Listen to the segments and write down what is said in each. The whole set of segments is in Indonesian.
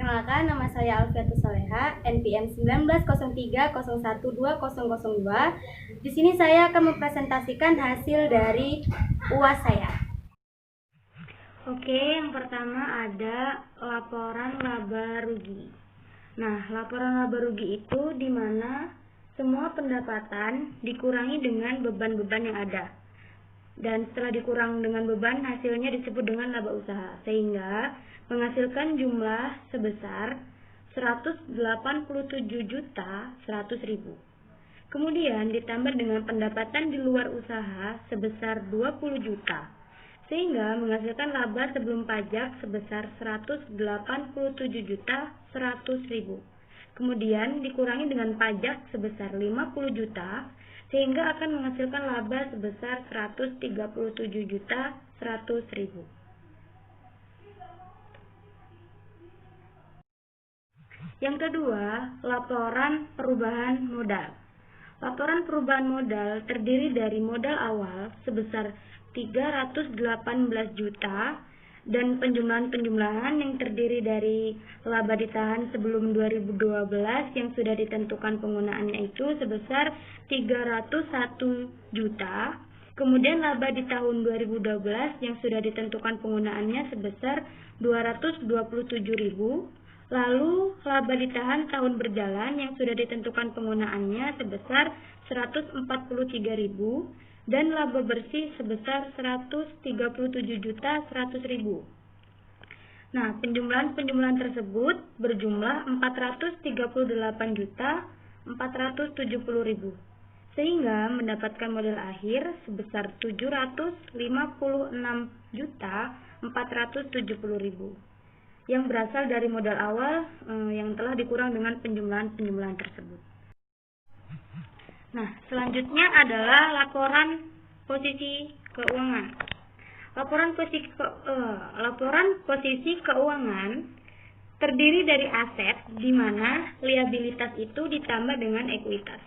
Perkenalkan, nama saya Alfiatus Saleha, NPM 1903012002. Di sini saya akan mempresentasikan hasil dari UAS saya. Oke, yang pertama ada laporan laba rugi. Nah, laporan laba rugi itu di mana semua pendapatan dikurangi dengan beban-beban yang ada. Dan setelah dikurang dengan beban, hasilnya disebut dengan laba usaha, sehingga menghasilkan jumlah sebesar 187.100.000. Kemudian ditambah dengan pendapatan di luar usaha sebesar 20 juta, sehingga menghasilkan laba sebelum pajak sebesar 187.100.000. Kemudian dikurangi dengan pajak sebesar 50 juta, sehingga akan menghasilkan laba sebesar 137.100.000. Yang kedua, laporan perubahan modal. Laporan perubahan modal terdiri dari modal awal sebesar 318 juta dan penjumlahan-penjumlahan yang terdiri dari laba ditahan sebelum 2012 yang sudah ditentukan penggunaannya itu sebesar 301 juta. Kemudian laba di tahun 2012 yang sudah ditentukan penggunaannya sebesar 227.000. Lalu laba ditahan tahun berjalan yang sudah ditentukan penggunaannya sebesar 143.000 dan laba bersih sebesar 137.100.000. Nah, penjumlahan-penjumlahan tersebut berjumlah 438.470.000, sehingga mendapatkan modal akhir sebesar 756.470.000 yang berasal dari modal awal yang telah dikurang dengan penjumlahan-penjumlahan tersebut. Nah, selanjutnya adalah laporan posisi keuangan. Laporan posisi keuangan terdiri dari aset di mana liabilitas itu ditambah dengan ekuitas.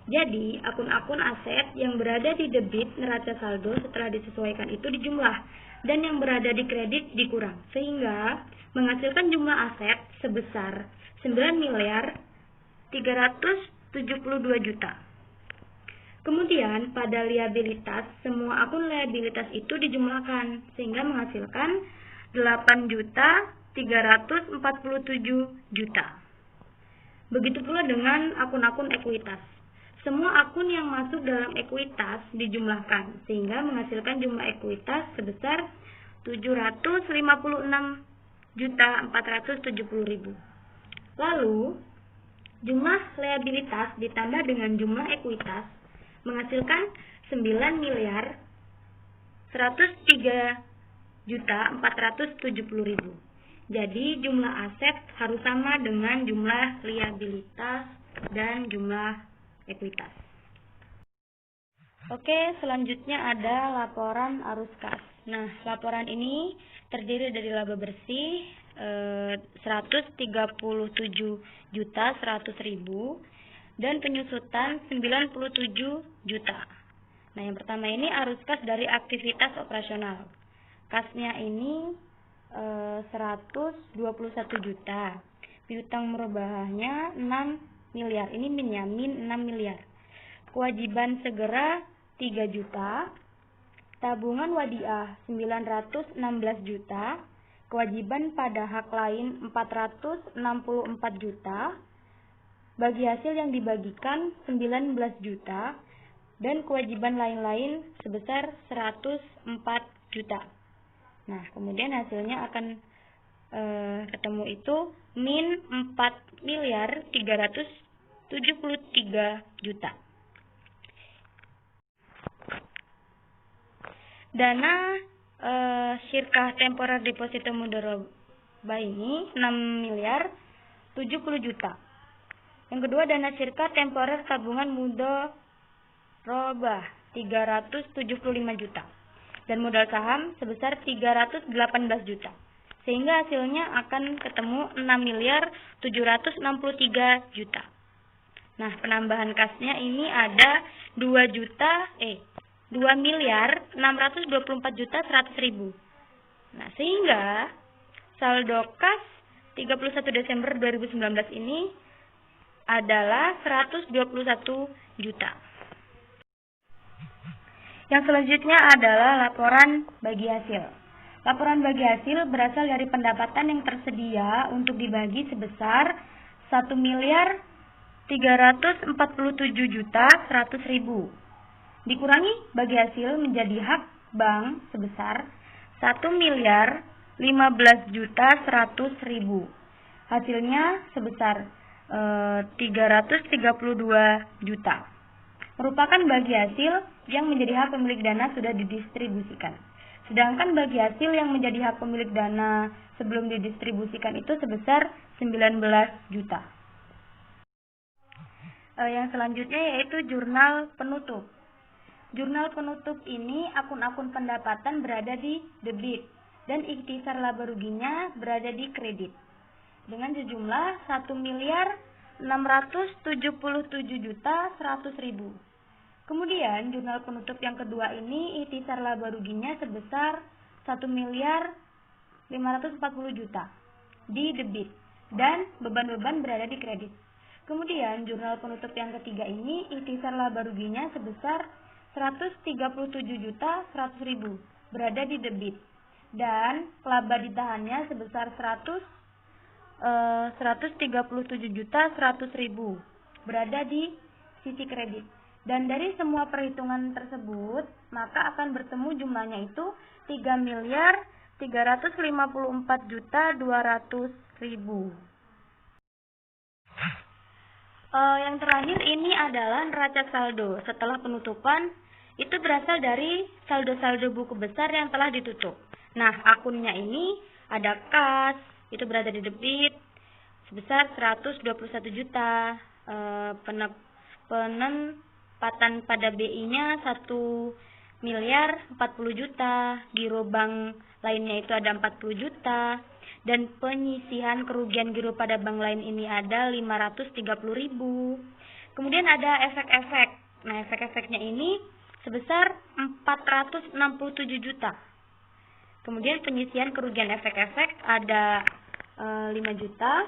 Jadi, akun-akun aset yang berada di debit neraca saldo setelah disesuaikan itu dijumlah dan yang berada di kredit dikurang, sehingga menghasilkan jumlah aset sebesar 9.372 juta. Kemudian pada liabilitas, semua akun liabilitas itu dijumlahkan sehingga menghasilkan 8.347 juta. Begitu pula dengan akun-akun ekuitas. Semua akun yang masuk dalam ekuitas dijumlahkan sehingga menghasilkan jumlah ekuitas sebesar 756.470.000. Lalu, jumlah liabilitas ditambah dengan jumlah ekuitas menghasilkan 9.103.470.000. Jadi, jumlah aset harus sama dengan jumlah liabilitas dan jumlah ekuitas. Oke, selanjutnya ada laporan arus kas. Nah, laporan ini terdiri dari laba bersih 137.100.000 dan penyusutan 97 juta. Nah, yang pertama ini arus kas dari aktivitas operasional. Kasnya ini 121 juta. Piutang merubahnya 6 miliar. Ini min 6 miliar. Kewajiban segera 3 juta. Tabungan wadiah 916 juta. Kewajiban pada hak lain 464 juta. Bagi hasil yang dibagikan 19 juta. Dan kewajiban lain-lain sebesar 104 juta. Nah, kemudian hasilnya akan ketemu itu min 4.373 juta. Dana Syirkah Temporer Deposito Mudharabah ini 6.070 juta. Yang kedua, dana Syirkah Temporer Tabungan Mudharabah 375 juta. Dan modal saham sebesar 318 juta. Sehingga hasilnya akan ketemu 6.763 juta. Nah, penambahan kasnya ini ada 2.624.100.000. Nah, sehingga saldo kas 31 Desember 2019 ini adalah 121 juta. Yang selanjutnya adalah laporan bagi hasil. Laporan bagi hasil berasal dari pendapatan yang tersedia untuk dibagi sebesar 1.347.100.000 dikurangi bagi hasil menjadi hak bank sebesar 1.015.100.000. Hasilnya sebesar 332 juta. Merupakan bagi hasil yang menjadi hak pemilik dana sudah didistribusikan. Sedangkan bagi hasil yang menjadi hak pemilik dana sebelum didistribusikan itu sebesar 19 juta. Yang selanjutnya yaitu jurnal penutup. Jurnal penutup ini akun-akun pendapatan berada di debit dan ikhtisar laba ruginya berada di kredit dengan sejumlah 1.677.100.000. Kemudian jurnal penutup yang kedua ini ikhtisar laba ruginya sebesar 1.540.000.000 di debit dan beban-beban berada di kredit. Kemudian jurnal penutup yang ketiga ini ikhtisar laba ruginya sebesar 137.100.000 berada di debit dan laba ditahannya sebesar 137.100.000 berada di sisi kredit. Dan dari semua perhitungan tersebut, maka akan bertemu jumlahnya itu 3.354.200.000. Yang terakhir ini adalah neraca saldo setelah penutupan, itu berasal dari saldo-saldo buku besar yang telah ditutup. Nah, akunnya ini ada kas, itu berada di debit sebesar 121 juta, penempatan pada BI-nya 1.040 juta, giro bank lainnya itu ada 40 juta, dan penyisihan kerugian giro pada bank lain ini ada 530.000. Kemudian ada efek-efek. Nah, efek-efeknya ini sebesar 467 juta. Kemudian penyisihan kerugian efek-efek ada 5 juta.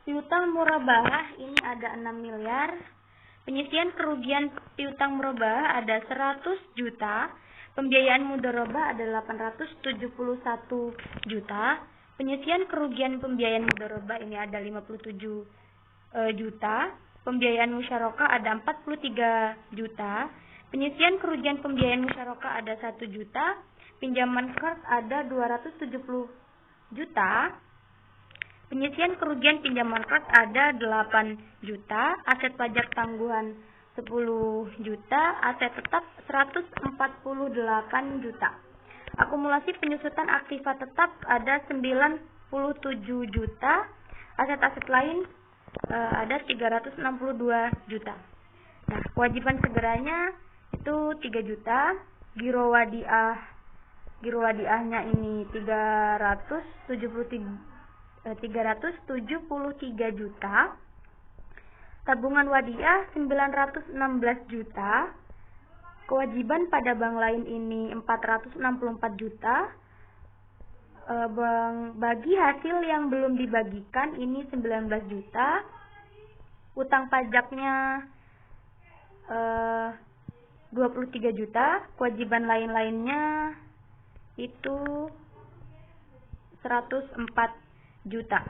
Piutang murabahah ini ada 6 miliar. Penyisihan kerugian piutang murabahah ada 100 juta. Pembiayaan mudharabah ada 871 juta. Penyisihan kerugian pembiayaan mudharabah ini ada 57 juta. Pembiayaan musyarakah ada 43 juta. Penyisihan kerugian pembiayaan musyarakah ada 1 juta. Pinjaman kars ada 270 juta. Penyisihan kerugian pinjaman kars ada 8 juta. Aset pajak tangguhan 10 juta. Aset tetap 148 juta. Akumulasi penyusutan aktiva tetap ada 97 juta. Aset-aset lain ada 362 juta. Nah, kewajiban segeranya itu 3 juta. Giro wadiahnya ini 373 juta. Tabungan wadiah 916 juta. Kewajiban pada bank lain ini 464 juta. Bagi hasil yang belum dibagikan ini 19 juta. Utang pajaknya 23 juta. Kewajiban lain-lainnya itu 104 juta.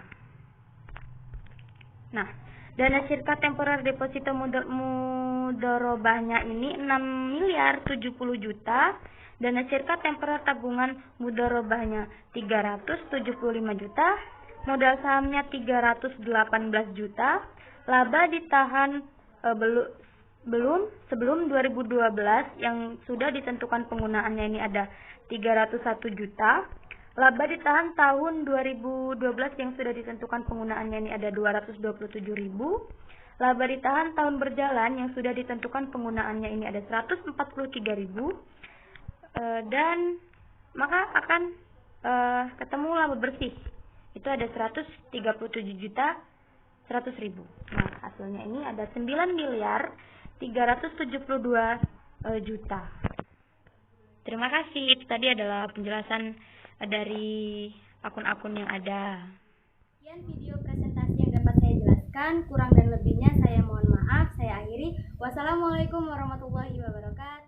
Nah, dana sirka temporer deposito mudharabahnya ini 6.070 juta. Dana sirka temporer tabungan mudharabahnya 375 juta. Modal sahamnya 318 juta. Laba ditahan sebelum 2012 yang sudah ditentukan penggunaannya ini ada 301 juta. Laba ditahan tahun 2012 yang sudah ditentukan penggunaannya ini ada 227.000. Laba ditahan tahun berjalan yang sudah ditentukan penggunaannya ini ada 143.000. Dan maka akan ketemu laba bersih. Itu ada 137.100.000. Nah, hasilnya ini ada 9.372 juta. Terima kasih. Itu tadi adalah penjelasan dari akun-akun yang ada. Sekian video presentasi yang dapat saya jelaskan. Kurang dan lebihnya saya mohon maaf. Saya akhiri. Wassalamualaikum warahmatullahi wabarakatuh.